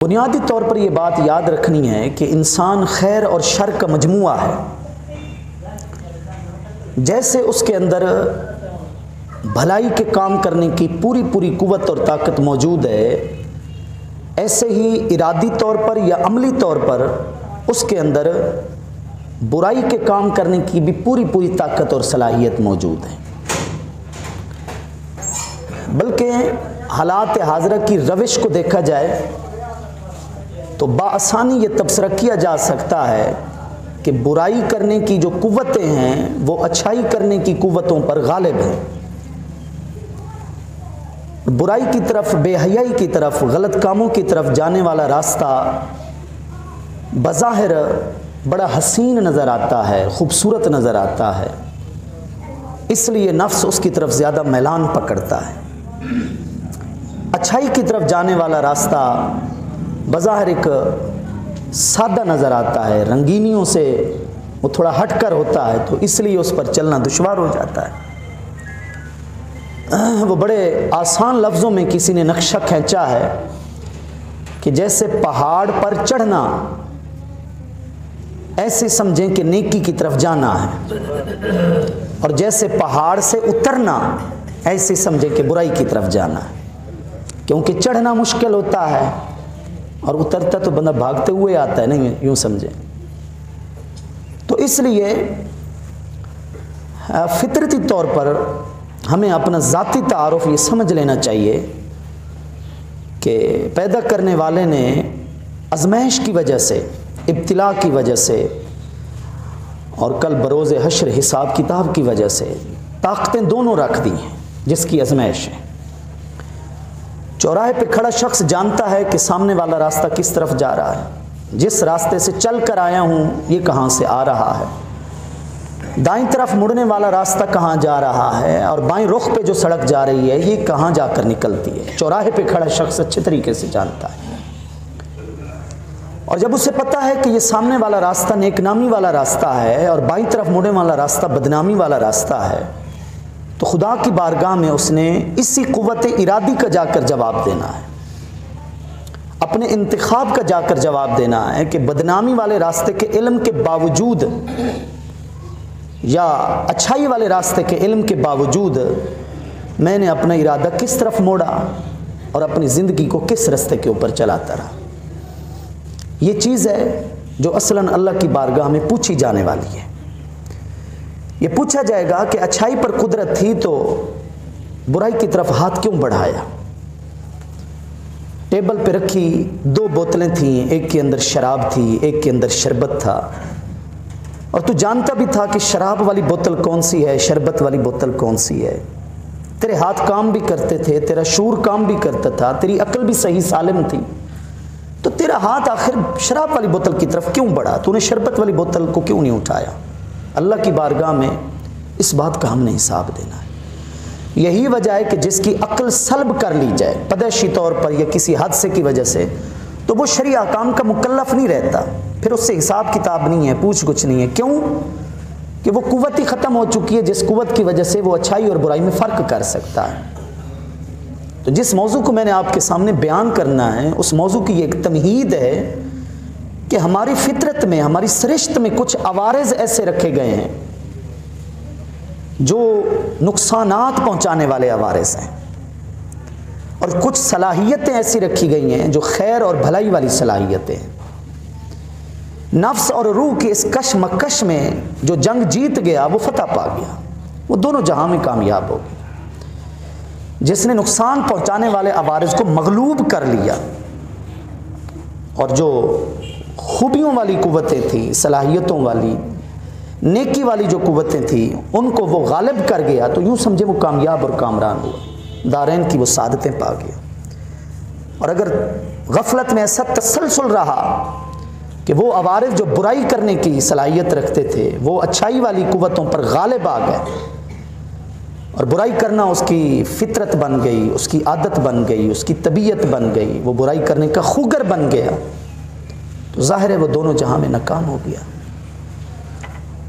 बुनियादी तौर पर यह बात याद रखनी है कि इंसान खैर और शर का मजमुआ है। जैसे उसके अंदर भलाई के काम करने की पूरी पूरी कुव्वत और ताकत मौजूद है, ऐसे ही इरादी तौर पर या अमली तौर पर उसके अंदर बुराई के काम करने की भी पूरी पूरी ताकत और सलाहियत मौजूद है। बल्कि हालात हाज़िरा की रविश को देखा जाए तो बाआसानी ये तबसरा किया जा सकता है कि बुराई करने की जो कुव्वतें हैं वो अच्छाई करने की कुव्वतों पर गालिब हैं। बुराई की तरफ, बेहयाई की तरफ, गलत कामों की तरफ जाने वाला रास्ता बज़ाहिर बड़ा हसीन नज़र आता है, खूबसूरत नज़र आता है, इसलिए नफ्स उसकी तरफ ज़्यादा मैलान पकड़ता है। अच्छाई की तरफ जाने वाला रास्ता बज़ाहिर एक सादा नज़र आता है, रंगीनियों से वो थोड़ा हटकर होता है, तो इसलिए उस पर चलना दुश्वार हो जाता है। वो बड़े आसान लफ्ज़ों में किसी ने नक्शा खींचा है कि जैसे पहाड़ पर चढ़ना ऐसे समझें कि नेकी की तरफ जाना है, और जैसे पहाड़ से उतरना ऐसे समझें कि बुराई की तरफ जाना है। क्योंकि चढ़ना मुश्किल होता है और उतरता तो बंदा भागते हुए आता है, नहीं यूँ समझें। तो इसलिए फितरती तौर पर हमें अपना ज़ाती तारुफ ये समझ लेना चाहिए कि पैदा करने वाले ने आज़माइश की वजह से, इब्तिला की वजह से और कल बरोज़ हश्र हिसाब किताब की वजह से ताकतें दोनों रख दी हैं जिसकी आज़माइश है। चौराहे पे खड़ा शख्स जानता है कि सामने वाला रास्ता किस तरफ जा रहा है, जिस रास्ते से चल कर आया हूँ ये कहाँ से आ रहा है, दाईं तरफ मुड़ने वाला रास्ता कहाँ जा रहा है, और बाईं रुख पे जो सड़क जा रही है ये कहाँ जाकर निकलती है। चौराहे पे खड़ा शख्स अच्छे तरीके से जानता है। और जब उसे पता है कि ये सामने वाला रास्ता नेकनामी वाला रास्ता है और बाईं तरफ मुड़ने वाला रास्ता बदनामी वाला रास्ता है, तो खुदा की बारगाह में उसने इसी कुव्वत इरादी का जाकर जवाब देना है, अपने इंतखाब का जाकर जवाब देना है कि बदनामी वाले रास्ते के इल्म के बावजूद या अच्छाई वाले रास्ते के इल्म के बावजूद मैंने अपना इरादा किस तरफ मोड़ा और अपनी ज़िंदगी को किस रास्ते के ऊपर चलाता रहा। ये चीज़ है जो असलन अल्लाह की बारगाह में पूछी जाने वाली है। ये पूछा जाएगा कि अच्छाई पर कुदरत थी तो बुराई की तरफ हाथ क्यों बढ़ाया। टेबल पे रखी दो बोतलें थीं, एक के अंदर शराब थी, एक के अंदर शरबत था, और तू जानता भी था कि शराब वाली बोतल कौन सी है, शरबत वाली बोतल कौन सी है। तेरे हाथ काम भी करते थे, तेरा शूर काम भी करता था, तेरी अक्ल भी सही सालिम थी, तो तेरा हाथ आखिर शराब वाली बोतल की तरफ क्यों बढ़ा, तूने शरबत वाली बोतल को क्यों नहीं उठाया। अल्लाह की बारगाह में इस बात का हमने हिसाब देना है। यही वजह है कि जिसकी अक्ल सल्ब कर ली जाए पदैशी तौर पर या किसी हादसे की वजह से, तो वो शरीअ अहकाम का मुकल्लफ नहीं रहता, फिर उससे हिसाब किताब नहीं है, पूछ कुछ नहीं है। क्यों? कि वो कुव्वत ही ख़त्म हो चुकी है जिस कुव्वत की वजह से वो अच्छाई और बुराई में फ़र्क कर सकता है। तो जिस मौजू को मैंने आपके सामने बयान करना है उस मौजू की एक तमहीद है कि हमारी फितरत में, हमारी सरिश्त में कुछ अवारिज़ ऐसे रखे गए हैं जो नुकसानात पहुंचाने वाले अवारिज़ हैं, और कुछ सलाहियतें ऐसी रखी गई हैं जो खैर और भलाई वाली सलाहियतें हैं। नफ्स और रूह की इस कशमकश में जो जंग जीत गया वो फतह पा गया, वो दोनों जहां में कामयाब हो गया। जिसने नुकसान पहुंचाने वाले अवारिज़ को मगलूब कर लिया और जो खूबियों वाली कुव्वतें थी, सलाहियतों वाली, नेकी वाली जो कुव्वतें थी, उनको वो गालिब कर गया, तो यूँ समझे वो कामयाब और कामरान हुआ, दारैन की वो सादतें पा गया। और अगर गफलत में ऐसा तसलसल रहा कि वो अवारिज़ जो बुराई करने की सलाहियत रखते थे वो अच्छाई वाली कुव्वतों पर गालिब आ गए और बुराई करना उसकी फितरत बन गई, उसकी आदत बन गई, उसकी तबीयत बन गई, वो बुराई करने का खुगर बन गया, तो ज़ाहिर है वो दोनों जहां में नाकाम हो गया।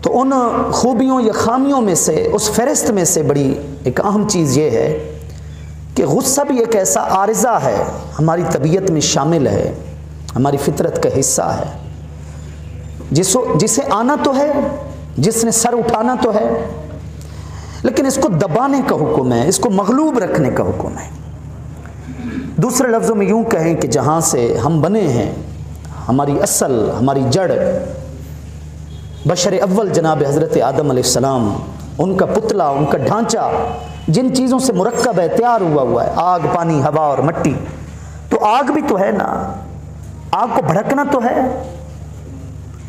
तो उन खूबियों या खामियों में से, उस फहरिस्त में से बड़ी एक अहम चीज़ ये है कि गुस्सा भी एक ऐसा आरिज़ा है, हमारी तबीयत में शामिल है हमारी फितरत का हिस्सा है। जिसे आना तो है, जिसने सर उठाना तो है, लेकिन इसको दबाने का हुक्म है, इसको मगलूब रखने का हुक्म है। दूसरे लफ्ज़ों में यूँ कहें कि जहाँ से हम बने हैं, हमारी असल, हमारी जड़ बशर अव्वल जनाब हज़रत आदम अलैहिस्सलाम, उनका पुतला, उनका ढांचा, जिन चीज़ों से मुरक्कब है, तैयार हुआ है, आग, पानी, हवा और मिट्टी। तो आग भी तो है ना, आग को भड़कना तो है,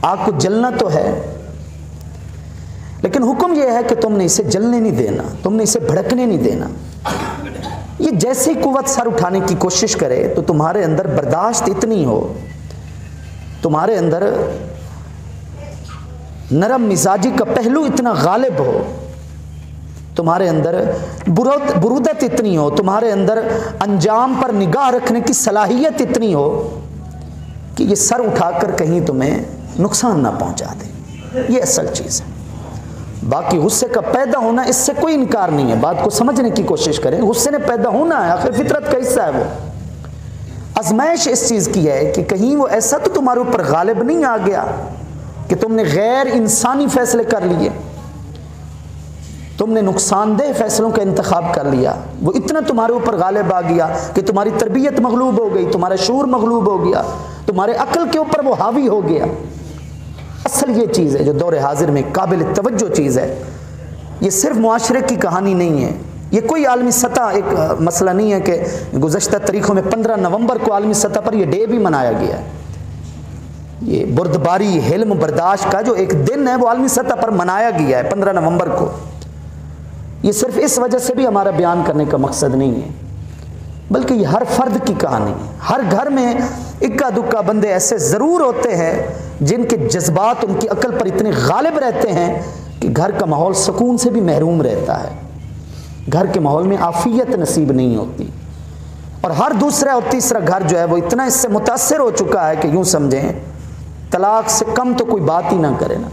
आग को जलना तो है, लेकिन हुक्म यह है कि तुमने इसे जलने नहीं देना, तुमने इसे भड़कने नहीं देना। ये जैसे ही कुव्वत सर उठाने की कोशिश करे तो तुम्हारे अंदर बर्दाश्त इतनी हो, तुम्हारे अंदर नरम मिजाजी का पहलू इतना गालिब हो, तुम्हारे अंदर बुरूदत इतनी हो, तुम्हारे अंदर अंजाम पर निगाह रखने की सलाहियत इतनी हो कि ये सर उठाकर कहीं तुम्हें नुकसान ना पहुंचा दे। ये असल चीज़ है। बाकी गुस्से का पैदा होना, इससे कोई इनकार नहीं है, बात को समझने की कोशिश करें। गुस्से ने पैदा होना है, आखिर फितरत का हिस्सा है वो। आजमाइश इस चीज़ की है कि कहीं वो ऐसा तो तुम्हारे ऊपर गालिब नहीं आ गया कि तुमने गैर इंसानी फैसले कर लिए, तुमने नुकसानदेह फैसलों का इंतखाब कर लिया। वो इतना तुम्हारे ऊपर गालिब आ गया कि तुम्हारी तरबियत मगलूब हो गई, तुम्हारा शूर मगलूब हो गया, तुम्हारे अक्ल के ऊपर वो हावी हो गया। असल ये चीज़ है जो दौर हाजिर में काबिल तवज्जो चीज़ है। ये सिर्फ मुआशरे की कहानी नहीं है, ये कोई आलमी सतह एक मसला नहीं है कि गुज़श्ता तारीखों में 15 नवंबर को आलमी सतह पर यह डे भी मनाया गया है। ये बुर्दबारी, हिल्म, बर्दाश्त का जो एक दिन है वो आलमी सतह पर मनाया गया है 15 नवंबर को। ये सिर्फ इस वजह से भी हमारा बयान करने का मकसद नहीं है, बल्कि ये हर फर्द की कहानी है। हर घर में इक्का दुक्का बंदे ऐसे ज़रूर होते हैं जिनके जज्बात उनकी अकल पर इतने गालिब रहते हैं कि घर का माहौल सुकून से भी महरूम रहता है, घर के माहौल में आफियत नसीब नहीं होती। और हर दूसरा और तीसरा घर जो है वो इतना इससे मुतासर हो चुका है कि यूँ समझें तलाक से कम तो कोई बात ही ना करे ना।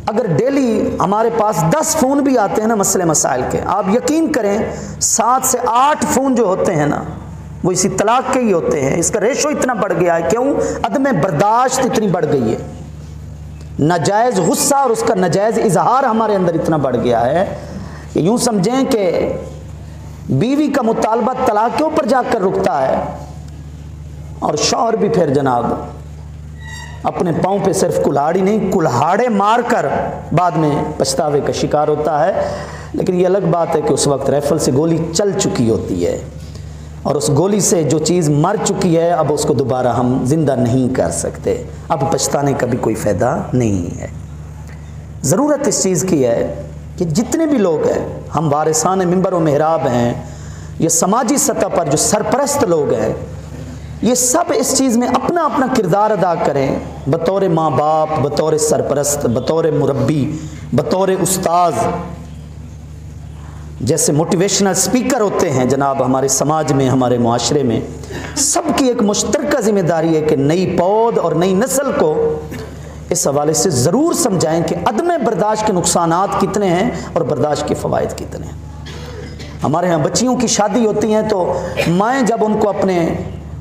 अगर डेली हमारे पास 10 फ़ोन भी आते हैं ना मसले मसाइल के, आप यकीन करें 7 से 8 फ़ोन जो होते हैं ना वो इसी तलाक के ही होते हैं। इसका रेशो इतना बढ़ गया है, क्यों? अदम बर्दाश्त इतनी बढ़ गई है, नाजायज़ गुस्सा और उसका नाजायज़ इजहार हमारे अंदर इतना बढ़ गया है कि यूँ समझें कि बीवी का मुतालबा तलाक के ऊपर जाकर रुकता है और शौहर भी फिर जनाब अपने पाँव पे सिर्फ कुल्हाड़ी नहीं कुल्हाड़े मारकर बाद में पछतावे का शिकार होता है। लेकिन ये अलग बात है कि उस वक्त राइफल से गोली चल चुकी होती है और उस गोली से जो चीज़ मर चुकी है अब उसको दोबारा हम जिंदा नहीं कर सकते, अब पछताने का भी कोई फ़ायदा नहीं है। ज़रूरत इस चीज़ की है कि जितने भी लोग हैं, हम वारिसान मिंबर व मेहराब हैं, ये समाजी सतह पर जो सरपरस्त लोग हैं, ये सब इस चीज़ में अपना अपना किरदार अदा करें, बतौर माँ बाप, बतौर सरपरस्त, बतौर मुरब्बी, बतौर उस्ताज। जैसे मोटिवेशनल स्पीकर होते हैं जनाब हमारे समाज में, हमारे मुआशरे में, सबकी एक मुश्तरका ज़िम्मेदारी है कि नई पौध और नई नस्ल को इस हवाले से ज़रूर समझाएं कि अदम बर्दाश्त के नुकसानात कितने हैं और बर्दाश्त के फ़वाइद कितने हैं। हमारे यहाँ बच्चियों की शादी होती हैं तो माएँ जब उनको अपने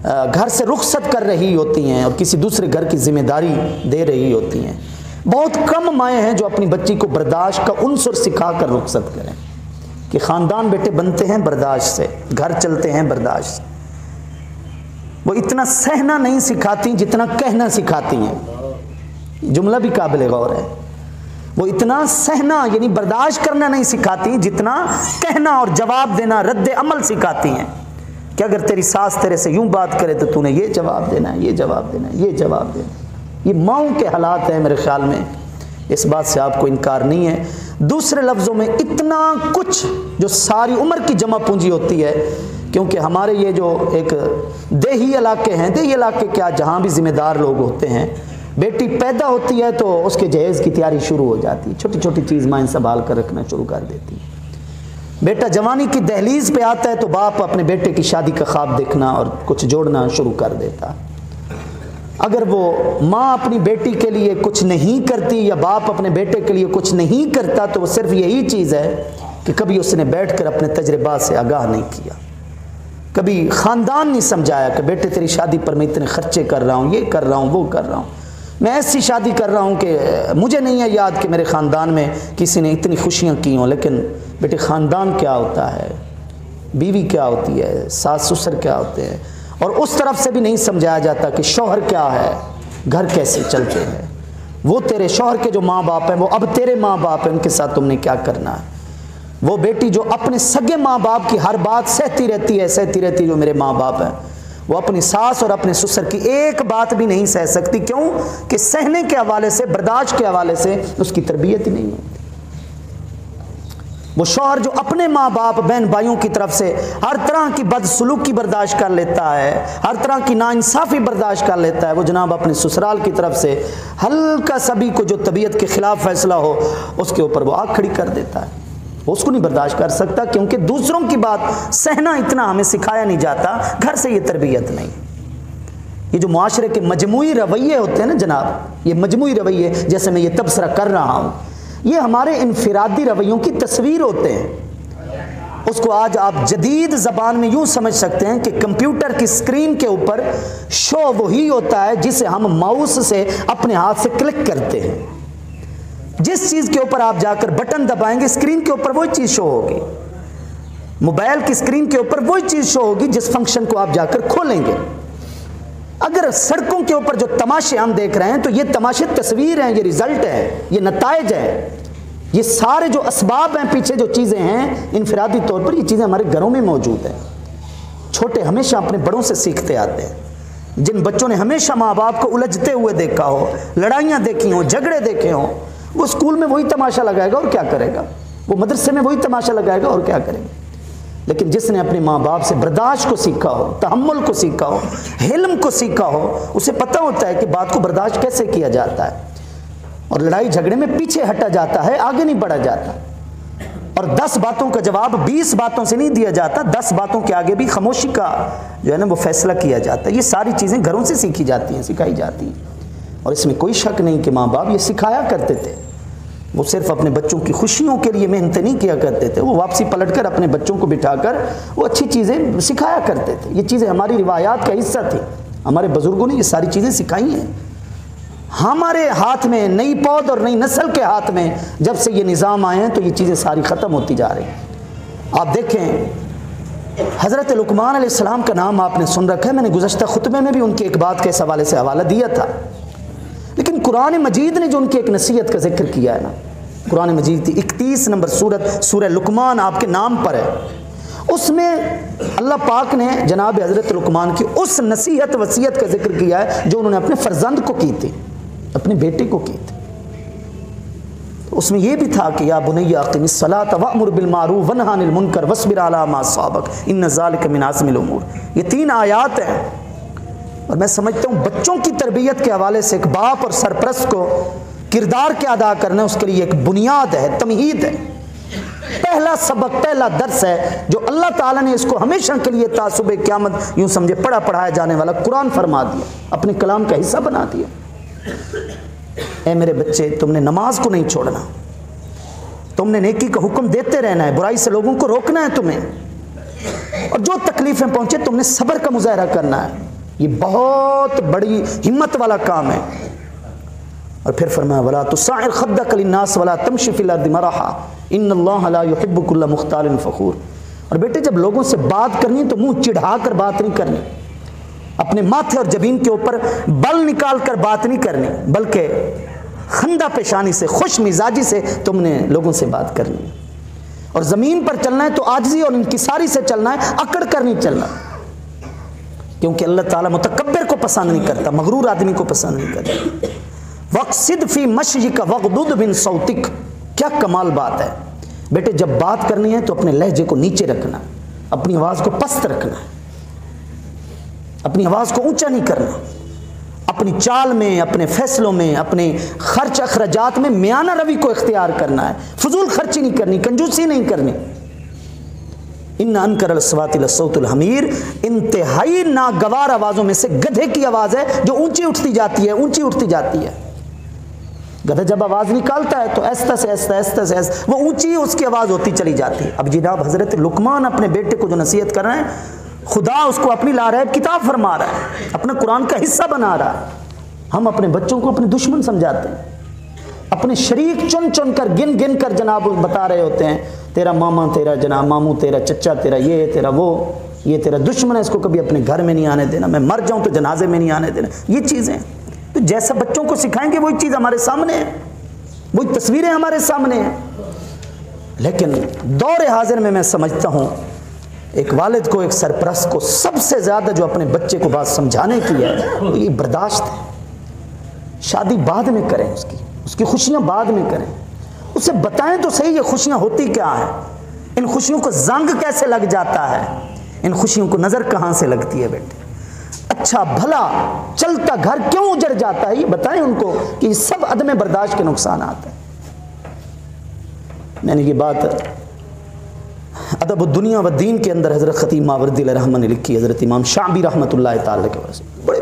घर से रुखसत कर रही होती हैं और किसी दूसरे घर की जिम्मेदारी दे रही होती हैं, बहुत कम माएँ हैं जो अपनी बच्ची को बर्दाश्त का उनसुर सिखा कर रुखसत करें कि ख़ानदान बेटे बनते हैं बर्दाश्त से, घर चलते हैं बर्दाश्त से। वो इतना सहना नहीं सिखाती जितना कहना सिखाती हैं। जुमला भी काबिल गौर है। वो इतना सहना यानी बर्दाश्त करना नहीं सिखाती जितना कहना और जवाब देना, रद्द अमल सिखाती हैं कि अगर तेरी सास तेरे से यूं बात करे तो तूने ये जवाब देना है, ये जवाब देना है, ये जवाब देना। ये माओं के हालात हैं मेरे ख्याल में, इस बात से आपको इनकार नहीं है। दूसरे लफ्ज़ों में इतना कुछ जो सारी उम्र की जमा पूंजी होती है, क्योंकि हमारे ये जो एक देही इलाके हैं, देही इलाके क्या जहाँ भी ज़िम्मेदार लोग होते हैं, बेटी पैदा होती है तो उसके जहेज़ की तैयारी शुरू हो जाती है, छोटी छोटी चीज़ माँ संभाल कर रखना शुरू कर देती है। बेटा जवानी की दहलीज पे आता है तो बाप अपने बेटे की शादी का ख्वाब देखना और कुछ जोड़ना शुरू कर देता। अगर वो माँ अपनी बेटी के लिए कुछ नहीं करती या बाप अपने बेटे के लिए कुछ नहीं करता तो वो सिर्फ यही चीज़ है कि कभी उसने बैठकर अपने तजर्बा से आगाह नहीं किया। कभी ख़ानदान नहीं समझाया कि बेटे तेरी शादी पर मैं इतने खर्चे कर रहा हूँ, ये कर रहा हूँ, वो कर रहा हूँ, मैं ऐसी शादी कर रहा हूँ कि मुझे नहीं है याद कि मेरे ख़ानदान में किसी ने इतनी खुशियाँ की हों। लेकिन बेटे ख़ानदान क्या होता है, बीवी क्या होती है, सास ससुर क्या होते हैं, और उस तरफ से भी नहीं समझाया जाता कि शौहर क्या है, घर कैसे चलते हैं, वो तेरे शौहर के जो माँ बाप हैं वो अब तेरे माँ बाप हैं, उनके साथ तुमने क्या करना है। वो बेटी जो अपने सगे माँ बाप की हर बात सहती रहती है जो मेरे माँ बाप हैं, वो अपनी सास और अपने ससुर की एक बात भी नहीं सह सकती। क्यों? कि सहने के हवाले से, बर्दाश्त के हवाले से उसकी तरबियत ही नहीं है। वो शौहर जो अपने माँ बाप बहन भाइयों की तरफ से हर तरह की बदसलूकी बर्दाश्त कर लेता है, हर तरह की नाइंसाफ़ी बर्दाश्त कर लेता है, वो जनाब अपने ससुराल की तरफ से हल्का सभी को जो तबीयत के ख़िलाफ़ फैसला हो उसके ऊपर वो आँख खड़ी कर देता है। वो उसको नहीं बर्दाश्त कर सकता, क्योंकि दूसरों की बात सहना इतना हमें सिखाया नहीं जाता, घर से ये तरबियत नहीं। ये जो मुआशरे के मजमूई रवैये होते हैं ना जनाब, ये मजमूई रवैये जैसे मैं ये तबसरा कर रहा हूँ, ये हमारे इनफिरादी रवैयों की तस्वीर होते हैं। उसको आज आप जदीद ज़बान में यूँ समझ सकते हैं कि कंप्यूटर की स्क्रीन के ऊपर शो वही होता है जिसे हम माउस से अपने हाथ से क्लिक करते हैं। जिस चीज़ के ऊपर आप जाकर बटन दबाएंगे स्क्रीन के ऊपर वही चीज़ शो होगी। मोबाइल की स्क्रीन के ऊपर वही चीज़ शो होगी जिस फंक्शन को आप जाकर खोलेंगे। अगर सड़कों के ऊपर जो तमाशे हम देख रहे हैं तो ये तमाशे तस्वीर हैं, ये रिजल्ट है, ये नताइज है, ये सारे जो असबाब हैं, पीछे जो चीज़ें हैं, इनफरादी तौर पर ये चीज़ें हमारे घरों में मौजूद हैं। छोटे हमेशा अपने बड़ों से सीखते आते हैं। जिन बच्चों ने हमेशा माँ बाप को उलझते हुए देखा हो, लड़ाइयाँ देखी हों, झगड़े देखे हों, वो स्कूल में वही तमाशा लगाएगा और क्या करेगा, वो मदरसे में वही तमाशा लगाएगा और क्या करेगा। लेकिन जिसने अपने माँ बाप से बर्दाश्त को सीखा हो, तहम्मुल को सीखा हो, हिल्म को सीखा हो, उसे पता होता है कि बात को बर्दाश्त कैसे किया जाता है और लड़ाई झगड़े में पीछे हटा जाता है, आगे नहीं बढ़ा जाता। और 10 बातों का जवाब 20 बातों से नहीं दिया जाता, 10 बातों के आगे भी खामोशी का जो है ना वो फैसला किया जाता है। ये सारी चीज़ें घरों से सीखी जाती हैं, सिखाई जाती हैं, और इसमें कोई शक नहीं कि माँ बाप ये सिखाया करते थे। वो सिर्फ अपने बच्चों की खुशियों के लिए मेहनत नहीं किया करते थे, वो वापसी पलटकर अपने बच्चों को बिठाकर वो अच्छी चीज़ें सिखाया करते थे। ये चीज़ें हमारी रिवायात का हिस्सा थी, हमारे बुज़ुर्गों ने ये सारी चीज़ें सिखाई हैं। हमारे हाथ में, नई पौध और नई नस्ल के हाथ में जब से ये निज़ाम आए हैं तो ये चीज़ें सारी ख़त्म होती जा रही हैं। आप देखें हज़रत लुक़मान अलैहिस्सलाम का नाम आपने सुन रखा है, मैंने गुज़श्ता खुतबे में भी उनकी एक बात के इस हवाले से हवाला दिया था। लेकिन कुरान मजीद ने जो उनकी एक नसीहत का जिक्र किया है ना, कुरान मजीद की 31 नंबर सूरत सूरह लुक़मान आपके नाम पर है, उसमें अल्लाह पाक ने जनाब हज़रत लुक़मान की उस नसीहत वसीयत का जिक्र किया है जो उन्होंने अपने फ़र्जंद को की थी, अपने बेटे को की थी। तो उसमें यह भी था कि या बुनय्या अक़िमिस्सलात वअमुर बिल मारूफ़ वन्हा अनिल मुनकर वस्बिर अला मा असाबक इन्न ज़ालिका मिन आज़मिल उमूर। ये 3 आयात हैं और मैं समझता हूँ बच्चों की तरबियत के हवाले से एक बाप और सरपरस्त को किरदार क्या अदा करना, उसके लिए एक बुनियाद है, तमहीद है, पहला सबक, पहला दर्स है जो अल्लाह ताला ने इसको हमेशा के लिए तासुबे क़यामत यूँ समझे पढ़ा पढ़ाया जाने वाला कुरान फरमा दिया, अपने कलाम का हिस्सा बना दिया। ऐ मेरे बच्चे, तुमने नमाज को नहीं छोड़ना, तुमने नेकी का हुक्म देते रहना है, बुराई से लोगों को रोकना है तुम्हें, और जो तकलीफें पहुंचे तुमने सब्र का मुजाहरा करना है। ये बहुत बड़ी हिम्मत वाला काम है। और फिर फरमाया वला तुसाइर खद्दक लिन्नास वला तमशी फिल अर्दि मरहा इन्नल्लाह ला युहिब्बु कुल्ला मुख्तालिन फखूर। और बेटे जब लोगों से बात करनी तो मुंह चिढ़ा कर बात नहीं करनी, अपने माथे और जबीन के ऊपर बल निकाल कर बात नहीं करनी, बल्कि खंदा पेशानी से, खुश मिजाजी से तुमने लोगों से बात करनी है। और ज़मीन पर चलना है तो आजिज़ी और इंकिसारी से चलना है, अकड़ कर नहीं चलना, क्योंकि अल्लाह ताला मुतकब्बिर को पसंद नहीं करता, मगरूर आदमी को पसंद नहीं करता। वक़्सिद फ़ी मश्यिका वग़दुद बिन सौतिक, क्या कमाल बात है बेटे। जब बात करनी है तो अपने लहजे को नीचे रखना, अपनी आवाज़ को पस्त रखना, अपनी आवाज़ को ऊंचा नहीं करना, अपनी चाल में, अपने फैसलों में, अपने खर्च अखराजात में मियाना रवि को इख्तियार करना है, फजूल खर्ची नहीं करनी, कंजूसी नहीं करनी। इन्ना अनकरल अस्वाति लसौतुल हमीर, इंतहाई नागवार आवाज़ों में से गधे की आवाज़ है जो ऊंची उठती जाती है, ऊंची उठती जाती है। गधा जब आवाज़ निकालता है तो ऐसा से ऐसा, ऐसा से ऐसा, वो ऊंची उसकी आवाज़ होती चली जाती है। अब जनाब हज़रत लुक़मान अपने बेटे को जो नसीहत कर रहे हैं खुदा उसको अपनी लारैब किताब फरमा रहा है, अपना कुरान का हिस्सा बना रहा है। हम अपने बच्चों को अपने दुश्मन समझाते हैं, अपने शरीक चुन चुन कर गिन गिन कर जनाब बता रहे होते हैं, तेरा मामा, तेरा जनाब मामू, तेरा चचा, तेरा ये, तेरा वो, ये तेरा दुश्मन है, इसको कभी अपने घर में नहीं आने देना, मैं मर जाऊं तो जनाजे में नहीं आने देना। ये चीज़ें तो जैसा बच्चों को सिखाएंगे वही चीज़ हमारे सामने है, वही तस्वीरें हमारे सामने हैं। लेकिन दौर हाजिर में मैं समझता हूँ एक वालिद को, एक सरपरस्त को सबसे ज़्यादा जो अपने बच्चे को बात समझाने की है वो ये बर्दाश्त है। शादी बाद में करें, उसकी खुशियाँ बाद में करें, उसे बताएं तो सही ये खुशियाँ होती क्या है, इन खुशियों को जंग कैसे लग जाता है, इन खुशियों को नज़र कहाँ से लगती है बेटे, अच्छा भला चलता घर क्यों उजड़ जाता है, ये बताएं उनको कि ये सब अदम बर्दाश्त के नुकसान आते हैं। मैंने ये बात अदब दुनिया व दीन के अंदर हज़रत ख़तीब मावरदी रहमान ने लिखी, हज़रत इमाम शाबी रहमतुल्लाह ताला के वजह से बड़े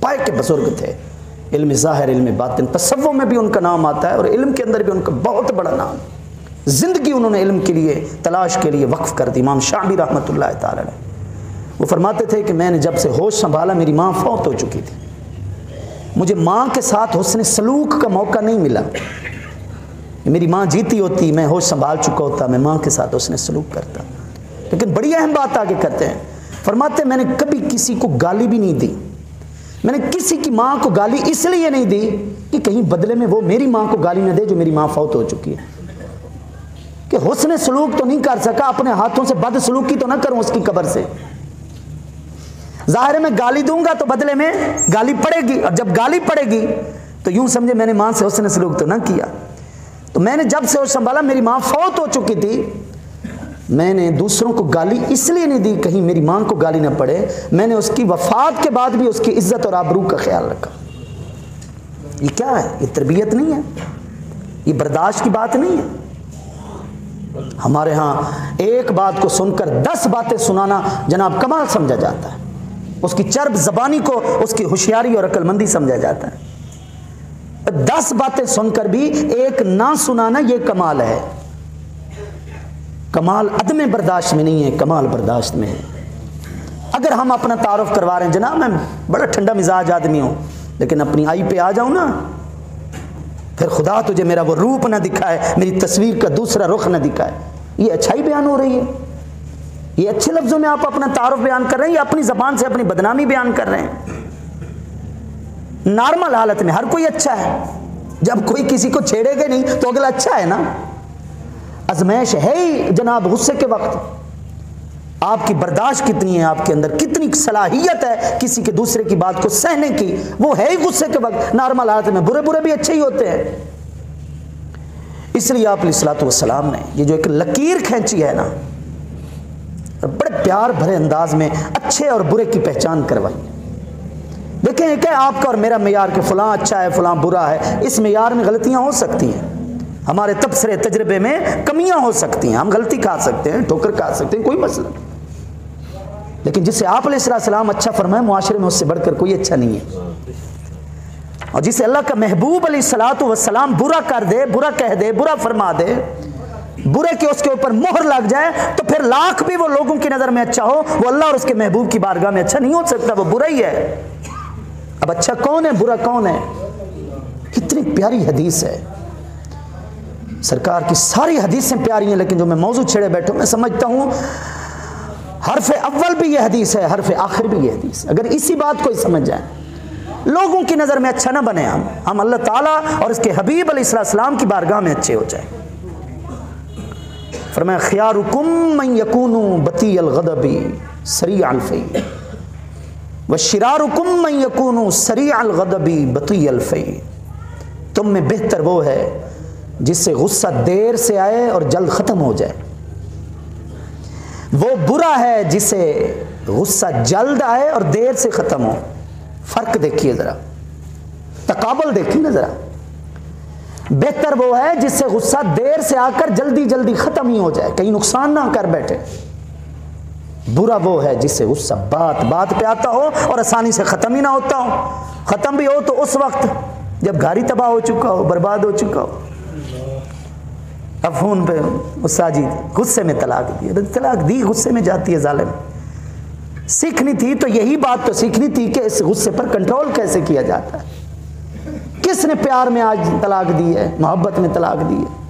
पाए के बुजुर्ग थे, इल्म ज़ाहिर इल्म बातिन तसव्वुफ़ में भी उनका नाम आता है और इल्म के अंदर भी उनका बहुत बड़ा नाम, ज़िंदगी उन्होंने इल्म के लिए तलाश के लिए वक्फ़ कर दी। इमाम शाबी रहमतुल्लाह ताला ने वो फरमाते थे कि मैंने जब से होश संभाला मेरी माँ फौत हो चुकी थी, मुझे माँ के साथ हुस्न सलूक का मौका नहीं मिला, मेरी माँ जीती होती मैं होश संभाल चुका होता, मैं माँ के साथ हुस्न सलूक करता। लेकिन बड़ी अहम बात आगे करते हैं, फरमाते मैंने कभी किसी को गाली भी नहीं दी, मैंने किसी की माँ को गाली इसलिए नहीं दी कि कहीं बदले में वो मेरी माँ को गाली न दे जो मेरी माँ फौत हो चुकी है, कि हुस्न सलूक तो नहीं कर सका, अपने हाथों से बदसलूकी तो ना करूं उसकी कब्र से, ज़ाहिर में गाली दूंगा तो बदले में गाली पड़ेगी, और जब गाली पड़ेगी तो यूं समझे मैंने माँ से हुस्न सलूक तो ना किया। तो मैंने जब से होश संभाला मेरी माँ फौत हो चुकी थी, मैंने दूसरों को गाली इसलिए नहीं दी कहीं मेरी माँ को गाली ना पड़े, मैंने उसकी वफात के बाद भी उसकी इज्जत और आबरू का ख्याल रखा। ये क्या है, ये तरबियत नहीं है, ये बर्दाश्त की बात नहीं है। हमारे यहाँ एक बात को सुनकर 10 बातें सुनाना जनाब कमाल समझा जाता है, उसकी चर्ब ज़बानी को उसकी होशियारी और अक्लमंदी समझा जाता है। 10 बातें सुनकर भी एक ना सुनाना ये कमाल है। कमाल अदम बर्दाश्त में नहीं है, कमाल बर्दाश्त में है। अगर हम अपना तारुफ करवा रहे हैं जनाब मैं बड़ा ठंडा मिजाज आदमी हूँ, लेकिन अपनी आई पे आ जाऊँ ना, फिर खुदा तुझे मेरा वो रूप ना दिखाए, मेरी तस्वीर का दूसरा रुख ना दिखाए, ये अच्छाई बयान हो रही है, ये अच्छे लफ्ज़ों में आप अपना तारुफ बयान कर रहे हैं या अपनी ज़बान से अपनी बदनामी बयान कर रहे हैं। नॉर्मल हालत में हर कोई अच्छा है, जब कोई किसी को छेड़ेगा नहीं तो अगला अच्छा है ना। आजमाइश है ही जनाब गुस्से के वक्त, आपकी बर्दाश्त कितनी है, आपके अंदर कितनी सलाहियत है किसी के दूसरे की बात को सहने की, वो है ही गुस्से के वक्त। नॉर्मल हालत में बुरे बुरे भी अच्छे ही होते हैं। इसलिए आप अलैहिस्सलातु वस्सलाम ने ये जो एक लकीर खींची है ना, बड़े प्यार भरे अंदाज में अच्छे और बुरे की पहचान करवाई। देखें क्या आपका और मेरा मेयार कि फलां अच्छा है फलां बुरा है, इस मेयार में गलतियां हो सकती हैं, हमारे तबसरे तजर्बे में कमियां हो सकती हैं, हम गलती खा सकते हैं, ठोकर खा सकते हैं, कोई मसला नहीं। लेकिन जिसे आप अलैहिस्सलाम अच्छा फरमाए मुआशरे में उससे बढ़कर कोई अच्छा नहीं है। और जिसे अल्लाह का महबूब अलैहिस्सलाम बुरा कर दे, बुरा कह दे, बुरा फरमा दे, बुरे के उसके ऊपर मोहर लग जाए, तो फिर लाख भी वो लोगों की नज़र में अच्छा हो, वो अल्लाह और उसके महबूब की बारगाह में अच्छा नहीं हो सकता, वो बुरा ही है। अब अच्छा कौन है, बुरा कौन है? कितनी प्यारी हदीस है, सरकार की सारी हदीसें प्यारी हैं, लेकिन जो मैं मौजू छेड़े बैठा हूं, मैं समझता हूं हरफ अव्वल भी ये हदीस है, हरफ आखिर भी ये हदीस। अगर इसी बात को ही समझ जाए, लोगों की नज़र में अच्छा ना बने, हम अल्लाह ताला और इसके हबीब अलैहिस्सलाम की बारगाह में अच्छे हो जाए। फरमाया खियारुकुम मन यकूनु बतीअल गदबी सरीअल फई व शिरारुकुम मन यकूनु सरीअल गदबी बतीअल फई। तुम में बेहतर वो है जिससे गुस्सा देर से आए और जल्द ख़त्म हो जाए, वो बुरा है जिसे गुस्सा जल्द आए और देर से ख़त्म हो। फ़र्क देखिए ज़रा, तकाबल देखिए ना ज़रा। बेहतर वो है जिससे गुस्सा देर से आकर जल्दी जल्दी ख़त्म ही हो जाए, कहीं नुकसान ना कर बैठे। बुरा वो है जिससे गुस्सा बात बात पे आता हो और आसानी से ख़त्म ही ना होता हो। ख़त्म भी हो तो उस वक्त जब गाड़ी तबाह हो चुका हो, बर्बाद हो चुका हो। अब फ़ोन पे उस साजिद गुस्से में तलाक दी, तलाक दी गुस्से में जाती है जालिम, सीखनी थी तो यही बात तो सीखनी थी कि इस गुस्से पर कंट्रोल कैसे किया जाता है। किसने प्यार में आज तलाक दी है, मोहब्बत में तलाक दी है?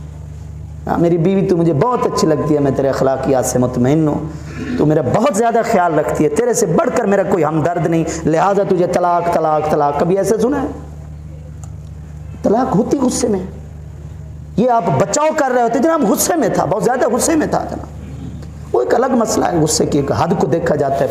हाँ, मेरी बीवी तो मुझे बहुत अच्छी लगती है, मैं तेरे अखलाकियात से मुतमईन हूँ, तो मेरा बहुत ज़्यादा ख्याल रखती है, तेरे से बढ़कर मेरा कोई हमदर्द नहीं, लिहाजा तुझे तलाक तलाक तलाक। कभी ऐसे सुना है? तलाक होती गुस्से में। ये आप बचाव कर रहे होते जनाब, गुस्से में था, बहुत ज़्यादा गुस्से में था जनाब, वो एक अलग मसला है। गुस्से की एक हद को देखा जाता है।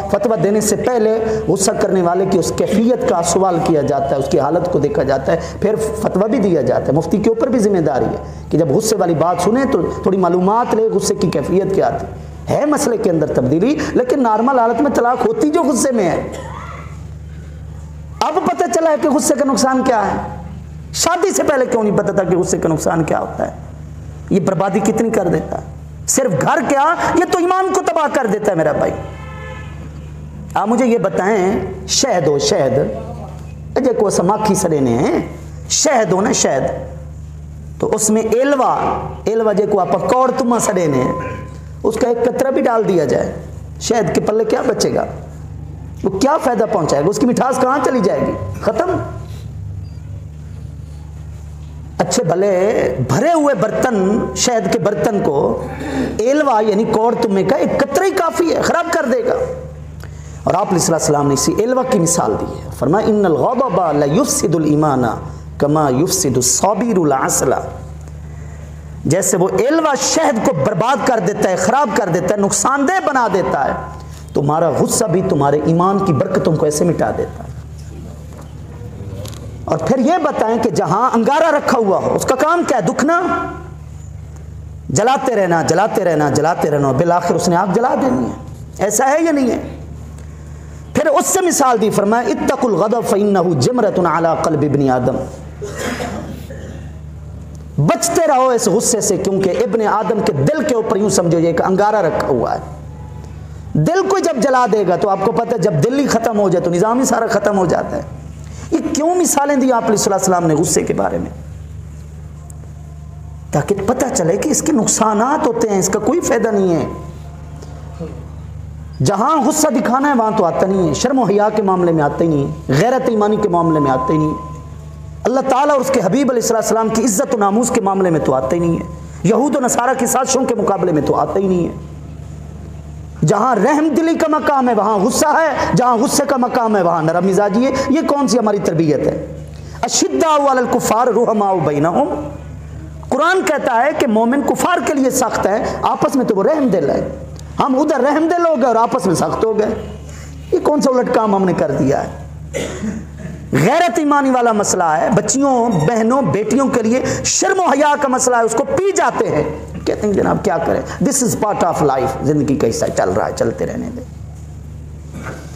फतवा देने से पहले गुस्सा करने वाले की उस कैफियत का सवाल किया जाता है, उसकी हालत को देखा जाता है, फिर फतवा भी दिया जाता है। मुफ्ती के ऊपर भी जिम्मेदारी है कि जब गुस्से वाली बात सुने तो थोड़ी मालूमात ले गुस्से की कैफियत क्या आती है। मसले के अंदर तब्दीली, लेकिन नॉर्मल हालत में तलाक होती जो गुस्से में है। अब पता चला है कि गुस्से का नुकसान क्या है। शादी से पहले क्यों नहीं पता था कि गुस्से का नुकसान क्या होता है? ये बर्बादी कितनी कर देता है। सिर्फ घर क्या, ये तो ईमान को तबाह कर देता है मेरा भाई। आप मुझे ये बताएं, शहद हो, शहद अजय को समाखी सड़ेने हैं, शहद हो ना शहद, तो उसमें एलवा जे को आप कौड़ तुमा सड़ेने, उसका एक कतरा भी डाल दिया जाए, शहद के पल्ले क्या बचेगा? वो क्या फायदा पहुंचाएगा? उसकी मिठास कहां चली जाएगी? खत्म। अच्छे भले भरे हुए बर्तन, शहद के बर्तन को एलवा यानी कौड़ तुमे का एक कतरा ही काफी है, खराब कर देगा। और आप अलैहिस्सलाम ने इसी एलवा की मिसाल दी है। फरमाया इन्नल ग़ज़ब ला युफ़सिदुल ईमाना कमा युफ़सिदुस साबिरुल असला। जैसे वो एलवा शहद को बर्बाद कर देता है, खराब कर देता है, नुकसानदेह बना देता है, तुम्हारा गुस्सा भी तुम्हारे ईमान की बरकतों को ऐसे मिटा देता है। और फिर यह बताएं कि जहां अंगारा रखा हुआ हो उसका काम क्या है? दुखना, जलाते रहना, जलाते रहना, जलाते रहना, बिल आखिर उसने आग जला देनी है। ऐसा है या नहीं है? फिर उससे मिसाल दी, फरमाया इत्तकुल ग़ज़ब फ़इन्नहु जमरतुन अला क़ल्बि इब्नि आदम। बचते रहो इस गुस्से से, क्योंकि इब्ने आदम के दिल के ऊपर यूं समझो एक अंगारा रखा हुआ है। दिल को जब जला देगा तो आपको पता है जब दिल ही खत्म हो जाए तो निज़ाम ही सारा खत्म हो जाता है। ये क्यों मिसालें दी आप अलैहिस्सलाम ने गुस्से के बारे में? ताकि पता चले कि इसके नुकसानात होते हैं, इसका कोई फायदा नहीं है। जहां गुस्सा दिखाना है वहां तो आता नहीं है, शर्म और हया के मामले में आता ही नहीं है, गैरत ईमानी के मामले में आता ही नहीं है, अल्लाह ताला और उसके हबीब अलैहिस्सलाम की इज्जत और नामूस के मामले में तो आता ही नहीं है, यहूद और नसारा की साजिशों के मुकाबले में तो आता ही नहीं है। जहां रहम दिली का मकाम है वहां गुस्सा है, जहां गुस्से का मकाम है वहां नरम मिजाजी है। ये कौन सी हमारी तरबियत है? अशिद्दाउ अलल कुफ़ार रुहमाउ बैनहुम। कुरान कहता है कि मोमिन कुफार के लिए सख्त है, आपस में तो वो रहम दिल है। हम उधर रहम दिल हो गए और आपस में सख्त हो गए। ये कौन सा उलट काम हमने कर दिया है? गैरत ईमानी वाला मसला है, बच्चियों बहनों बेटियों के लिए शर्म और हया का मसला है, उसको पी जाते हैं, कहते हैं जनाब क्या करें, this is part of life, जिंदगी कैसा चल रहा है चलते रहने दे,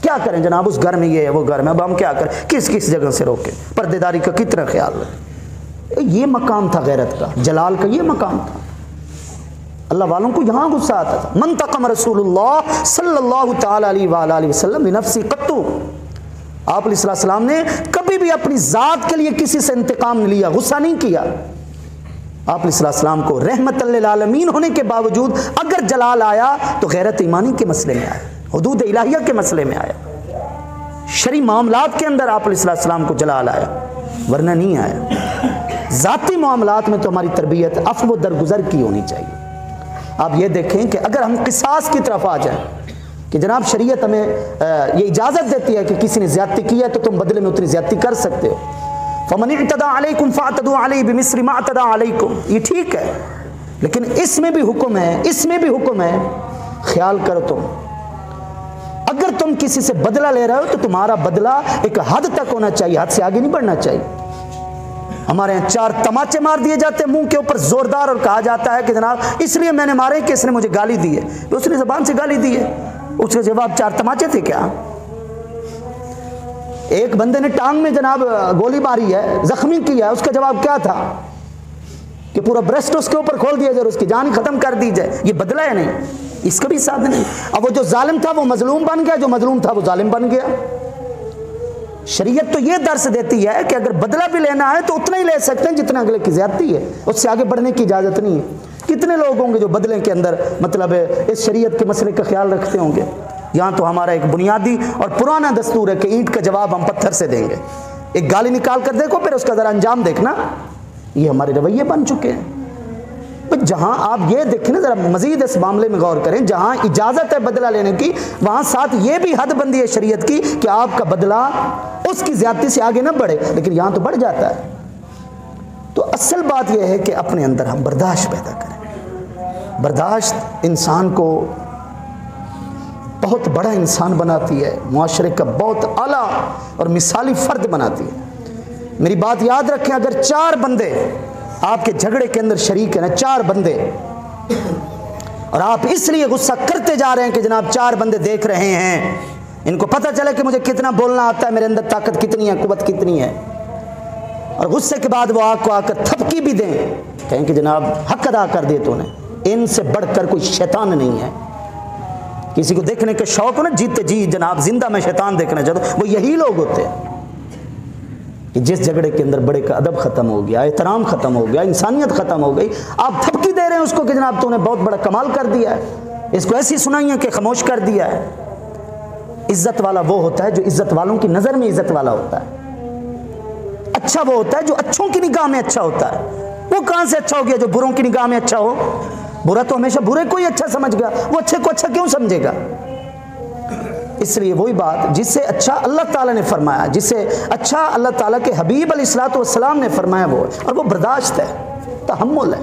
क्या करें जनाब, उस घर में ये है वो घर में, अब हम क्या करें, किस किस जगह से रोके, पर्देदारी का कितना ख्याल रखें। ये मकाम था गैरत का, जलाल का ये मकाम था। अल्लाह वालों को यहाँ गुस्सा आता था। मन तक़म रसूलुल्लाह सल्लल्लाहु तआला अलैहि वसल्लम बिनफ्सी क़त्तु। आप अलैहिस्सलाम ने कभी भी अपनी जात के लिए किसी से इंतकाम नहीं लिया, गुस्सा नहीं किया। आप अलैहिस्सलाम को रहमतल लिल आलमीन होने के बावजूद अगर जलाल आया तो गैरत ईमानी के मसले में आया, हुदूद इलाहिया के मसले में आया, शरी मामलात के अंदर आप अलैहिस्सलाम को जलाल आया, वरना नहीं आया। जाती मामलात में तो हमारी तरबियत अफ़्व दरगुजर की होनी चाहिए। आप ये देखें कि अगर हम किसास की तरफ आ जाएं कि जनाब शरीयत हमें ये इजाज़त देती है कि किसी ने ज़्यादती की है तो तुम बदले में उतनी ज़्यादती कर सकते हो, फ़मन इअतदा अलैकुम फ़अतदू अलैहि बिमिस्लि मा अतदा अलैकुम, ये ठीक है, लेकिन इसमें भी हुक्म है, इसमें भी हुक्म है, ख्याल करो तुम अगर तुम किसी से बदला ले रहे हो तो तुम्हारा बदला एक हद तक होना चाहिए, हद से आगे नहीं बढ़ना चाहिए। हमारे यहाँ 4 तमाचे मार दिए जाते हैं मुंह के ऊपर जोरदार, और कहा जाता है कि जनाब इसलिए मैंने मारे कि इसने मुझे गाली दी है, तो उसने ज़बान से गाली दी है, उसका जवाब 4 तमाचे थे क्या? एक बंदे ने टांग में जनाब गोली मारी है, जख्मी किया है, उसका जवाब क्या था कि पूरा ब्रेस्ट उसके ऊपर खोल दिया जाए, उसकी जान खत्म कर दी जाए, ये बदला है नहीं, इसका भी साथ नहीं। अब वो जो जालिम था वो मजलूम बन गया, जो मजलूम था वो जालिम बन गया। शरीयत तो ये दर्स देती है कि अगर बदला भी लेना है तो उतना ही ले सकते हैं जितना अगले की ज्यादती है, उससे आगे बढ़ने की इजाजत नहीं है। कितने लोग होंगे जो बदले के अंदर मतलब इस शरीयत के मसले का ख्याल रखते होंगे? यहाँ तो हमारा एक बुनियादी और पुराना दस्तूर है कि ईंट का जवाब हम पत्थर से देंगे। एक गाली निकाल कर देखो, फिर उसका ज़रा अंजाम देखना। ये हमारे रवैये बन चुके हैं। जहां आप ये देखें ना, जरा मजीद इस मामले में गौर करें, जहां इजाजत है बदला लेने की, वहां साथ ये भी हद बंदी है शरीयत की कि आपका बदला उसकी ज्यादती से आगे ना बढ़े, लेकिन यहां तो बढ़ जाता है। तो असल बात यह है कि अपने अंदर हम बर्दाश्त पैदा करें। बर्दाश्त इंसान को बहुत बड़ा इंसान बनाती है, मुआशरे का बहुत आला और मिसाली फर्द बनाती है। मेरी बात याद रखें, अगर 4 बंदे आपके झगड़े के अंदर शरीक है ना, 4 बंदे, और आप इसलिए गुस्सा करते जा रहे हैं कि जनाब 4 बंदे देख रहे हैं, इनको पता चले कि मुझे कितना बोलना आता है, मेरे अंदर ताकत कितनी है, कुव्वत कितनी है, और गुस्से के बाद वो आपको आकर थपकी भी दें, कहें कि जनाब हक अदा कर दिए तूने। इनसे बढ़कर कोई शैतान नहीं है। किसी को देखने के शौक हो ना, जीते जी जनाब जिंदा में शैतान देखना चाहता हूं, वो यही लोग होते हैं कि जिस झगड़े के अंदर बड़े का अदब खत्म हो गया, एहतराम खत्म हो गया, इंसानियत खत्म हो गई, आप थपकी दे रहे हैं उसको कि जनाब तूने बहुत बड़ा कमाल कर दिया है, इसको ऐसी सुनाई है कि खामोश कर दिया है। इज्जत वाला वो होता है जो इज्जत वालों की नजर में इज्जत वाला होता है। अच्छा वो होता है जो अच्छों की निगाह में अच्छा होता है। वो कहां से अच्छा हो गया जो बुरों की निगाह में अच्छा हो? बुरा तो हमेशा बुरे को ही अच्छा समझ गया, वो अच्छे को अच्छा क्यों समझेगा? इसलिए वही बात, जिससे अच्छा अल्लाह ताला ने फरमाया, जिससे अच्छा अल्लाह ताला के हबीब अलैहिस्सलातु वस्सलाम ने फरमाया वो है, और वो बर्दाश्त है, तहम्मुल है।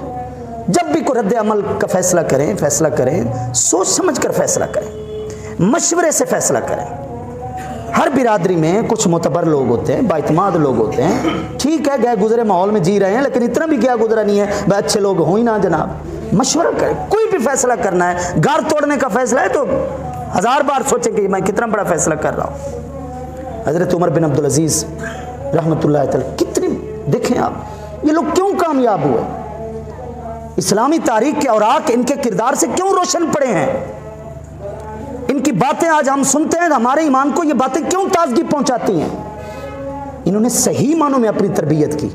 जब भी कोई रद्द अमल का फैसला करें सोच समझ कर फैसला करें, मशवरे से फैसला करें। हर बिरादरी में कुछ मोतबर लोग होते हैं, बाइतमाद लोग होते हैं, ठीक है गए गुजरे माहौल में जी रहे हैं, लेकिन इतना भी क्या गुजरा नहीं है भाई अच्छे लोग हो ही ना जनाब। मशवरा करें, कोई भी फैसला करना है, घर तोड़ने का फैसला है तो 1000 बार सोचें कि मैं कितना बड़ा फैसला कर रहा हूँ। हज़रत उमर बिन अब्दुल अजीज़ रहमतुल्लाह तआला, कितनी देखें आप, ये लोग क्यों कामयाब हुए, इस्लामी तारीख के औराक इनके किरदार से क्यों रोशन पड़े हैं, इनकी बातें आज हम सुनते हैं, हमारे ईमान को ये बातें क्यों ताजगी पहुंचाती हैं। इन्होंने सही मानों में अपनी तरबियत की।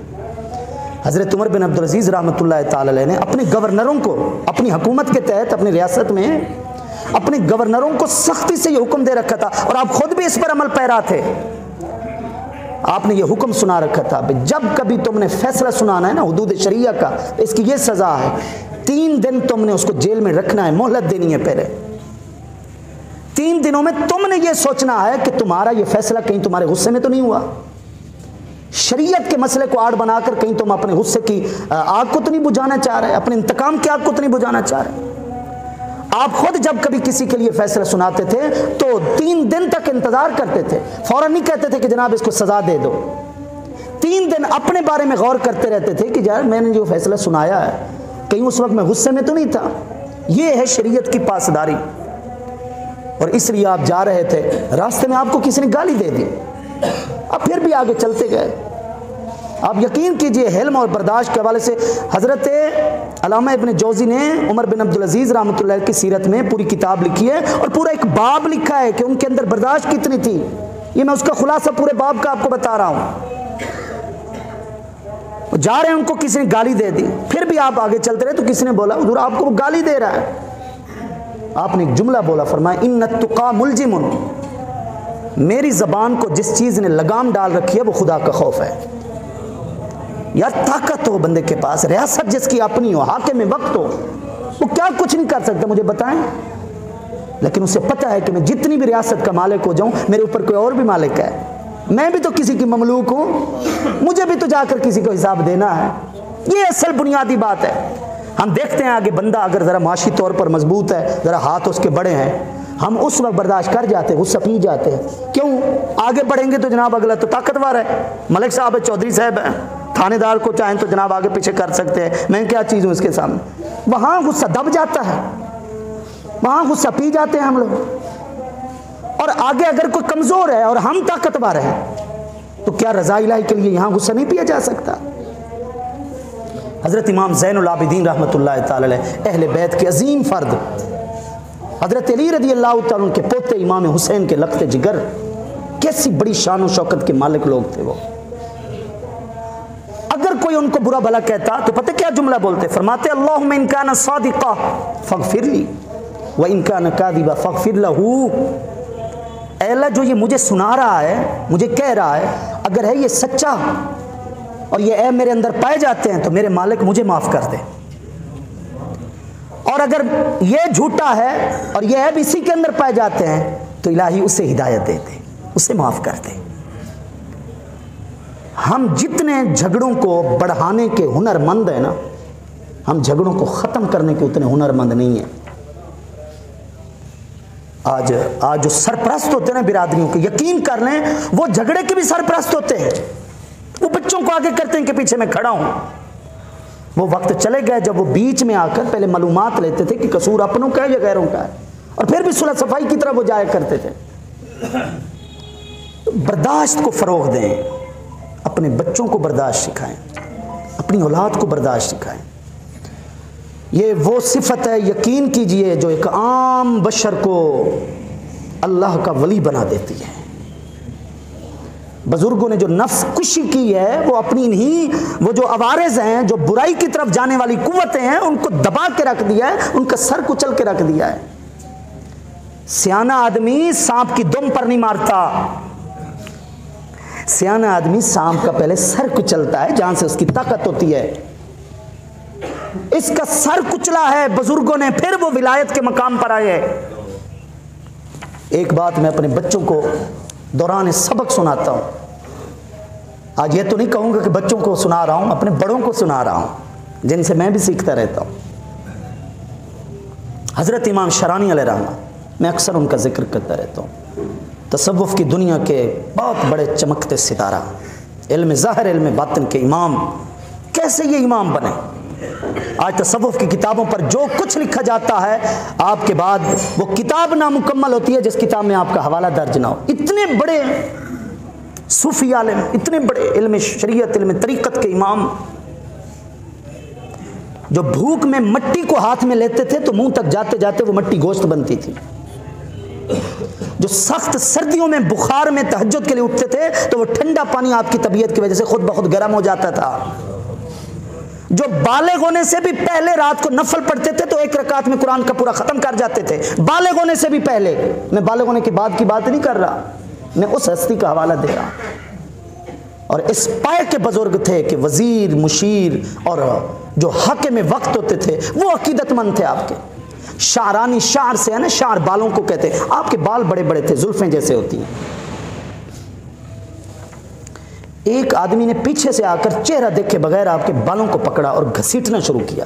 हज़रत उमर बिन अब्दुल अजीज़ रहमतुल्लाह तआला अलैह ने अपने गवर्नरों को, अपनी हुकूमत के तहत अपनी रियासत में अपने गवर्नरों को सख्ती से ये हुक्म दे रखा था, और आप खुद भी इस पर अमल पैरा थे। आपने ये हुक्म सुना रखा था, जब कभी तुमने फैसला सुनाना है ना हुदूद शरिया का, इसकी ये सजा है, 3 दिन तुमने उसको जेल में रखना है, मोहलत देनी है। पहले 3 दिनों में तुमने ये सोचना है कि तुम्हारा ये फैसला कहीं तुम्हारे गुस्से में तो नहीं हुआ, शरीयत के मसले को आड़ बनाकर कहीं तुम अपने गुस्से की आग को तो नहीं बुझाना चाह रहे, अपने इंतकाम की आग को तो नहीं बुझाना चाह रहे। आप खुद जब कभी किसी के लिए फैसला सुनाते थे तो 3 दिन तक इंतजार करते थे, फौरन नहीं कहते थे कि जनाब इसको सजा दे दो। 3 दिन अपने बारे में गौर करते रहते थे कि यार मैंने जो फैसला सुनाया है कहीं उस वक्त मैं गुस्से में तो नहीं था। ये है शरीयत की पासदारी। और इसलिए आप जा रहे थे, रास्ते में आपको किसी ने गाली दे दी, आप फिर भी आगे चलते गए। आप यकीन कीजिए हिल्म और बर्दाश्त के हवाले से हज़रत अल्लामा इब्न जौज़ी ने उमर बिन अब्दुल अजीज़ रहमतुल्लाह की सीरत में पूरी किताब लिखी है, और पूरा एक बाब लिखा है कि उनके अंदर बर्दाश्त कितनी थी। ये मैं उसका खुलासा पूरे बाब का आपको बता रहा हूँ। जा रहे हैं, उनको किसी ने गाली दे दी, फिर भी आप आगे चलते रहे तो किसी ने बोला हुज़ूर आपको वो गाली दे रहा है। आपने एक जुमला बोला, फरमाया इन्नत तुक़ा मुलजिमुन, मेरी ज़बान को जिस चीज़ ने लगाम डाल रखी है वो खुदा का खौफ है। यार ताकत हो बंदे के पास, रियासत जिसकी अपनी हो, हाकिम वक्त हो, वो क्या कुछ नहीं कर सकता मुझे बताएं, लेकिन उसे पता है कि मैं जितनी भी रियासत का मालिक हो जाऊं मेरे ऊपर कोई और भी मालिक है, मैं भी तो किसी की ममलूक हूं, मुझे भी तो जाकर किसी को हिसाब देना है। ये असल बुनियादी बात है। हम देखते हैं आगे बंदा अगर ज़रा माशी तौर पर मजबूत है, ज़रा हाथ उसके बड़े हैं, हम उस वक्त बर्दाश्त कर जाते हैं, गुस्सा पी जाते हैं। क्यों? आगे बढ़ेंगे तो जनाब अगला तो ताकतवर है, मलिक साहब है, चौधरी साहब है, थानेदार को चाहें तो जनाब आगे पीछे कर सकते हैं, मैं क्या चीज़ हूँ इसके सामने। वहाँ गुस्सा दब जाता है, वहाँ गुस्सा पी जाते हैं हम लोग। और आगे अगर कोई कमज़ोर है और हम ताकतवर हैं तो क्या रज़ा इलाही के लिए यहाँ गुस्सा नहीं पिया जा सकता? हज़रत इमाम ज़ैनुल आबिदीन रहमतुल्लाह तआला अलैह अहले बैत के अजीम फ़र्द हज़रत अली रज़ी अल्लाह तआला उनके पोते इमाम हुसैन के लख्त जिगर, कैसी बड़ी शान और शौकत के मालिक लोग थे वो। अगर कोई उनको बुरा भला कहता तो पता क्या जुमला बोलते, फरमाते अल्लाहुम्मा इन काना सादिक़ा फग़फिरली, व इनका नकादिबा फ़ग़फ़िर लहू, ऐ अल्लाह जो ये मुझे सुना रहा है, मुझे कह रहा है, अगर है ये सच्चा और ये ऐब मेरे अंदर पाए जाते हैं तो मेरे मालिक मुझे माफ़ कर दे, और अगर ये झूठा है और ये ऐब इसी के अंदर पाए जाते हैं तो इलाही उसे हिदायत दे दे, उसे माफ़ कर दे। हम जितने झगड़ों को बढ़ाने के हुनरमंद हैं ना, हम झगड़ों को ख़त्म करने के उतने हुनरमंद नहीं हैं। आज जो सरपरस्त होते हैं ना बिरादरियों के, यकीन कर लें वो झगड़े के भी सरपरस्त होते हैं। वो बच्चों को आगे करते हैं कि पीछे मैं खड़ा हूं। वो वक्त चले गए जब वो बीच में आकर पहले मालूमात लेते थे कि कसूर अपनों का है या गैरों का है, और फिर भी सुलह सफाई की तरफ वो जाया करते थे। तो बर्दाश्त को फरोग दें, अपने बच्चों को बर्दाश्त सिखाएं, अपनी औलाद को बर्दाश्त सिखाएं। ये वो सिफत है, यकीन कीजिए, जो एक आम बशर को अल्लाह का वली बना देती है। बुजुर्गों ने जो नफ्स कुशी की है वो अपनी नहीं, वो जो अवारिज हैं, जो बुराई की तरफ जाने वाली कुव्वतें हैं, उनको दबा के रख दिया है, उनका सर कुचल के रख दिया है। सियाना आदमी सांप की दुम पर नहीं मारता, सियाना आदमी सांप का पहले सर कुचलता है जहां से उसकी ताकत होती है। इसका सर कुचला है बुजुर्गों ने, फिर वो विलायत के मकाम पर आए। एक बात मैं अपने बच्चों को दौरान सबक सुनाता हूं। आज ये तो नहीं कहूंगा कि बच्चों को सुना रहा हूं, अपने बड़ों को सुना रहा हूं, जिनसे मैं भी सीखता रहता हूं। हजरत इमाम शरानी अलैहिर्रहमा, मैं अक्सर उनका जिक्र करता रहता हूं। तसव्वुफ की दुनिया के बहुत बड़े चमकते सितारा, इल्म ज़ाहिर इल्म बातिन के इमाम। कैसे ये इमाम बने? आज तसव्वुफ की किताबों पर जो कुछ लिखा जाता है, आपके बाद वो किताब नामुकम्मल होती है जिस किताब में आपका हवाला दर्ज ना हो। इतने बड़े सूफी आलिम, इतने बड़े इल्म शरीयत, इल्म तरीक़त के इमाम, जो भूख में मट्टी को हाथ में लेते थे तो मुंह तक जाते जाते वो मट्टी गोश्त बनती थी। जो सख्त सर्दियों में बुखार में तहज्जुद के लिए उठते थे तो वो ठंडा पानी आपकी तबीयत की वजह से खुद ब खुद गर्म हो जाता था। जो बालिग होने से भी पहले रात को नफल पढ़ते थे तो एक रकात में कुरान का पूरा खत्म कर जाते थे, बालिग होने से भी पहले। मैं बालिग होने के बाद की बात नहीं कर रहा, मैं उस हस्ती का हवाला दे रहा। और इस पाए के बुजुर्ग थे कि वजीर, मुशीर और जो हाकिम वक्त होते थे वो अकीदतमंद थे आपके। शारानी, शार से है ना, शार बालों को कहते हैं। आपके बाल बड़े बड़े थे, जुल्फें जैसे होती हैं। एक आदमी ने पीछे से आकर चेहरा देखे बगैर आपके बालों को पकड़ा और घसीटना शुरू किया।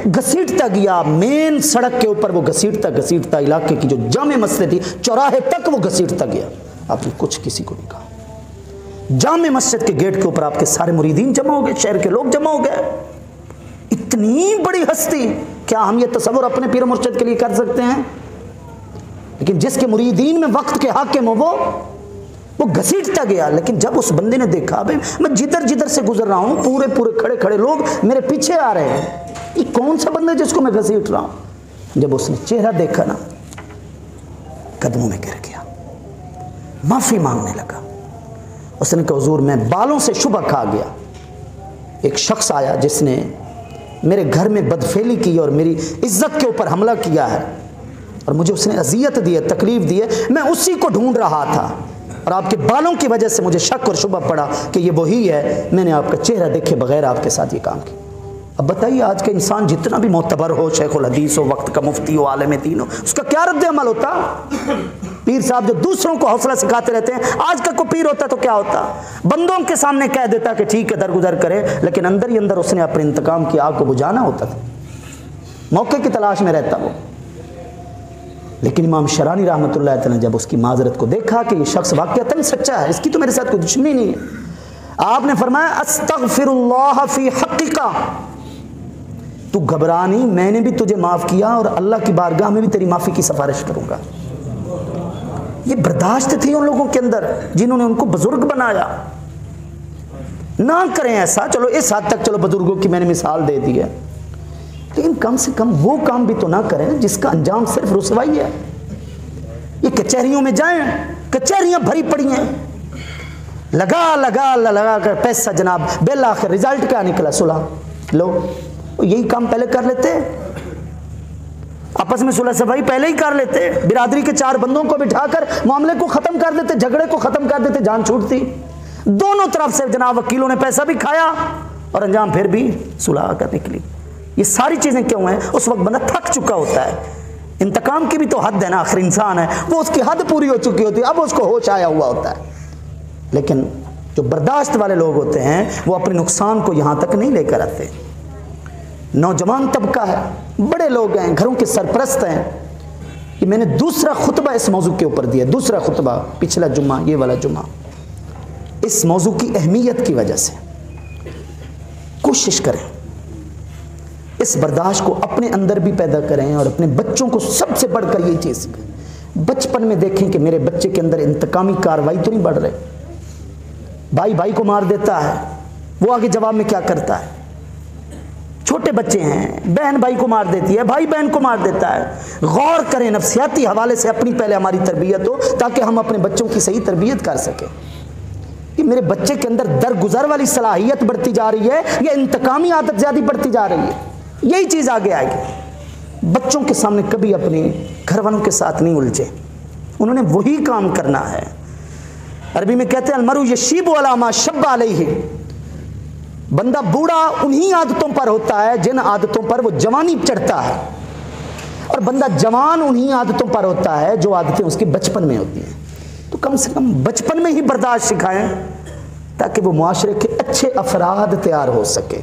घसीटता गया, मेन सड़क के ऊपर वो घसीटता इलाके की जो जामे मस्जिद थी चौराहे तक वो घसीटता गया। आपने कुछ किसी को नहीं कहा। जामे मस्जिद के गेट के ऊपर आपके सारे मुरीदीन जमा हो गए, शहर के लोग जमा हो गए। इतनी बड़ी हस्ती, क्या हम ये तसव्वुर अपने पीर मुर्शिद के लिए कर सकते हैं? लेकिन जिसके मुरीदीन में वक्त के हाकिम हो वो घसीटता गया। लेकिन जब उस बंदे ने देखा, भाई मैं जिधर जिधर से गुजर रहा हूं, पूरे पूरे खड़े खड़े लोग मेरे पीछे आ रहे हैं, ये कौन सा बंदा है जिसको मैं घसीट रहा हूं? जब उसने चेहरा देखा ना, कदमों में गिर गया, माफी मांगने लगा। उसने कहा, हुजूर मैं बालों से शुबह खा गया। एक शख्स आया जिसने मेरे घर में बदफेली की और मेरी इज्जत के ऊपर हमला किया है और मुझे उसने अजियत दी है, तकलीफ दी है, मैं उसी को ढूंढ रहा था और आपके बालों की वजह से मुझे शक और शुबह पड़ा कि ये वही है। मैंने आपका चेहरा देखे बगैर आपके साथ ये काम किया। अब बताइए, आज का इंसान जितना भी मोतबर हो, शेखुल हदीस हो, वक्त का मुफ्ती हो, आलिम दीन हो, उसका क्या रद्द अमल होता? पीर साहब जो दूसरों को हौसला सिखाते रहते हैं, आज का कोई पीर होता तो क्या होता? बंदों के सामने कह देता कि ठीक है दरगुजर करे, लेकिन अंदर ही अंदर उसने अपने इंतकाम की आग को बुझाना होता था। मौके की तलाश में रहता वो। लेकिन इमाम शरानी रहमतुल्लाह अलैह ने जब उसकी माजरत को देखा कि ये शख्स वाकईतन सच्चा है, इसकी तो मेरे साथ कोई दुश्मनी नहीं है, आपने फरमाया अस्तगफिरुल्लाह फी हक़्क़िका, तू घबरा नहीं, मैंने भी तुझे माफ किया और अल्लाह की बारगाह में भी तेरी माफी की सिफारिश करूंगा। ये बर्दाश्त थी उन लोगों के अंदर जिन्होंने उनको बुजुर्ग बनाया। ना करें ऐसा, चलो इस हद तक चलो बुजुर्गों की मैंने मिसाल दे दी है, लेकिन कम से कम वो काम भी तो ना करें जिसका अंजाम सिर्फ रुसवाई है। ये कचहरियों में जाएं, कचहरियां भरी पड़ी हैं, लगा कर पैसा जनाब, बिल आखिर रिजल्ट क्या निकला? सुलह लो, यही काम पहले कर लेते। आपस में सुलह सफाई पहले ही कर लेते, बिरादरी के 4 बंदों को बिठाकर मामले को खत्म कर देते, झगड़े को खत्म कर देते, जान छूटती। दोनों तरफ से जनाब वकीलों ने पैसा भी खाया और अंजाम फिर भी सुलह करने के लिए। ये सारी चीजें क्यों हैं? उस वक्त बंदा थक चुका होता है, इंतकाम की भी तो हद है ना, आखिर इंसान है, वो उसकी हद पूरी हो चुकी होती है, अब उसको होश आया हुआ होता है। लेकिन जो बर्दाश्त वाले लोग होते हैं वो अपने नुकसान को यहां तक नहीं लेकर आते। नौजवान तबका है, बड़े लोग हैं, घरों के सरपरस्त हैं। ये मैंने दूसरा खुतबा इस मौजू के ऊपर दिया, दूसरा खुतबा, पिछला जुम्मा, ये वाला जुम्मा, इस मौजू की अहमियत की वजह से। कोशिश करें इस बर्दाश्त को अपने अंदर भी पैदा करें और अपने बच्चों को सबसे बढ़कर यही चीज सिखाएं। बचपन में देखें कि मेरे बच्चे के अंदर इंतकामी कार्रवाई तो नहीं बढ़ रही, भाई भाई को मार देता है, वो आगे जवाब में क्या करता है। छोटे बच्चे हैं, बहन भाई को मार देती है, भाई बहन को मार देता है। गौर करें, नफ्सियाती हवाले से अपनी पहले हमारी तरबियत हो ताकि हम अपने बच्चों की सही तरबियत कर सकें कि मेरे बच्चे के अंदर दरगुजर वाली सलाहियत बढ़ती जा रही है या इंतकामी आदत ज्यादा बढ़ती जा रही है। यही चीज आगे आएगी। बच्चों के सामने कभी अपने घर वालों के साथ नहीं उलझे, उन्होंने वही काम करना है। अरबी में कहते हैं अलमरु यशीबु अला मा शब्बा अलैहि, बंदा बूढ़ा उन्हीं आदतों पर होता है जिन आदतों पर वो जवानी चढ़ता है, और बंदा जवान उन्हीं आदतों पर होता है जो आदतें उसकी बचपन में होती हैं। तो कम से कम बचपन में ही बर्दाश्त सिखाएं ताकि वो मुआशरे के अच्छे अफराद तैयार हो सके।